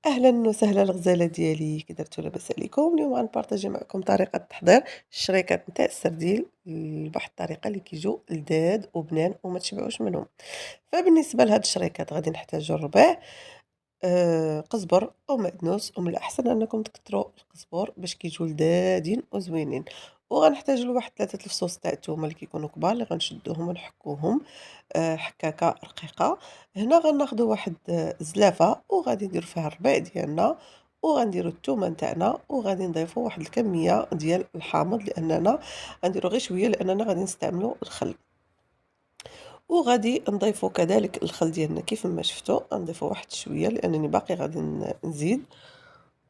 أهلا وسهلا الغزالة ديالي، كي درتو لاباس عليكم؟ اليوم غنبارطاجي معكم طريقة تحضير الشريكات نتاع السردين بواحد الطريقة اللي كيجيو لذاذ وبنان وما تشبعوش منهم. فبالنسبة لهاد الشريكات غادي نحتاجو الربيع، قزبر أو مأدنوس، ومن الأحسن أنكم تكتروا القزبر باش كيجيو لذاذين وزوينين. وغنحتاجو لواحد 3 الفصوص تاع التومة اللي كيكونوا كبار اللي غنشدوهم ونحكوهم حكاكة رقيقة. هنا غناخدو واحد زلافة وغادي نديرو فيها الربيع ديالنا، وغنديرو التومة نتاعنا، وغادي نضيفو واحد الكمية ديال الحامض لأننا غنديرو غير شوية لأننا غادي نستعملو الخل. وغادي نضيفو كذلك الخل ديالنا كيف ما شفتوا، غنضيفو واحد شوية لأنني باقي غادي نزيد.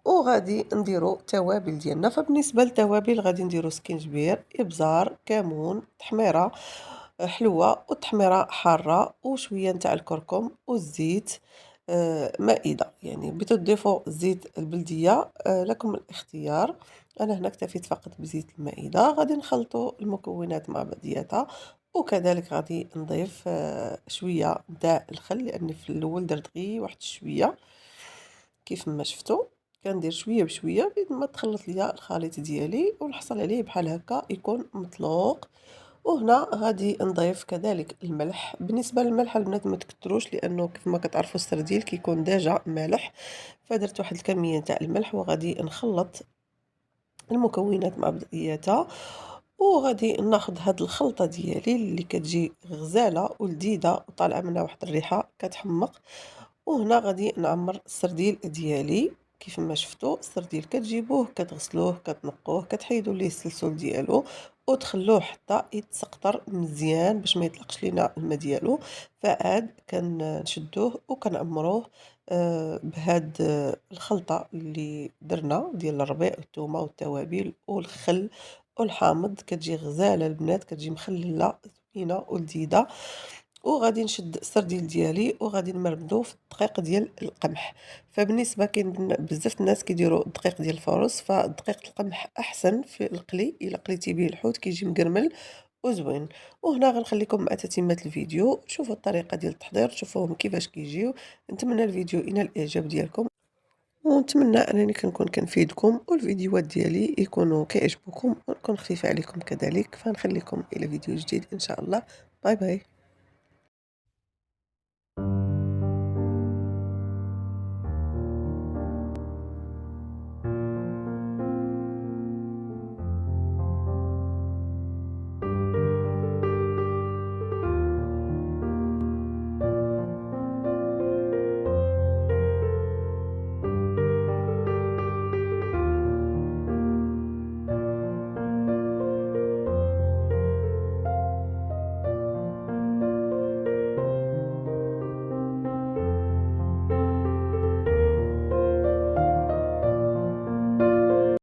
وغادي نديرو التوابل ديالنا. فبالنسبة للتوابل غادي نديرو سكينجبير، إبزار، كمون، تحميرة حلوة وتحميرة حارة وشوية نتاع الكركم والزيت. مائدة، يعني بغيتو تضيفوا زيت البلدية لكم الاختيار. أنا هنا اكتفيت فقط بزيت المائدة. غادي نخلطوا المكونات مع بعضياتها، وكذلك غادي نضيف شوية نتاع الخل لأني في الأول درت غير واحد شوية كيف ما شفتوا. كندير شويه بشويه بيد ما تخلط ليا الخليط ديالي ونحصل عليه بحال هكا يكون مطلوق. وهنا غادي نضيف كذلك الملح. بالنسبه للملح البنات ما تكتروش لانه كيف ما كتعرفوا السرديل كيكون ديجا مالح. فدرت واحد الكميه تاع الملح وغادي نخلط المكونات مع بعضياتها. وغادي ناخذ هاد الخلطة ديالي اللي كتجي غزالة ولذيذة وطالعة منها واحد الريحة كتحمق. وهنا غادي نعمر السرديل ديالي. كيف ما شفتوا السرديل كتجيبوه كتغسلوه كتنقوه كتحيدوا ليه السلسول ديالو وتخلوه حتى يتسقطر مزيان باش ما يطلقش لينا الماء ديالو. فعاد كنشدوه وكنعمروه بهاد الخلطة اللي درنا ديال الربيع والثومة والتوابل والخل والحامض. كتجي غزالة البنات، كتجي مخللة زوينة ولذيذة. وغادي نشد السرديل ديالي وغادي نمرمدو في الدقيق ديال القمح. فبالنسبة كاين بزاف الناس كيديروا الدقيق ديال الفورص، فدقيق القمح احسن في القلي الا قليتي به الحوت كيجي مقرمل وزوين. وهنا غنخليكم مع تتمة الفيديو تشوفوا الطريقة ديال التحضير تشوفوهم كيفاش كيجيو. نتمنى الفيديو ينال الاعجاب ديالكم، ونتمنى انني كنكون كنفيدكم والفيديوهات ديالي يكونوا كيعجبوكم ونكون خفيفة عليكم كذلك. فنخليكم الى فيديو جديد ان شاء الله. باي باي.